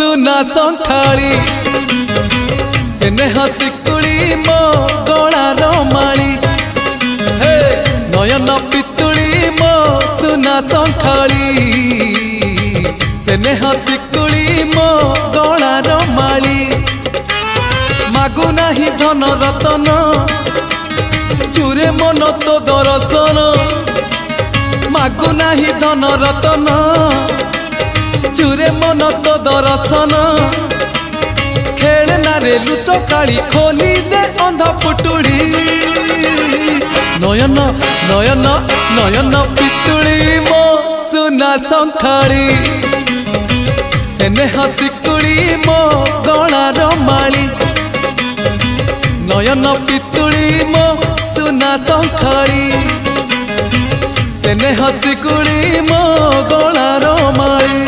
सुना संखाली स्नेह सिकुड़ी मो गलार माली हे नयन पितुड़ी मो सुना संखाली स्नेह सिकुड़ी मो गलार माली मागु नाही धन रतन चूरे मन तो दर्शन मागु नाही धन रतन चूरे मन तो दर्शन खेलना रे लुचकाड़ी खोली दे अंधा पुटुड़ी नयन नयन नयन पितुड़ी मो सुना संखाली स्नेह सिकुड़ी मो गलार माली नयन पितुड़ी मो सुना संखाली स्नेह सिकुड़ी मो गलार माली।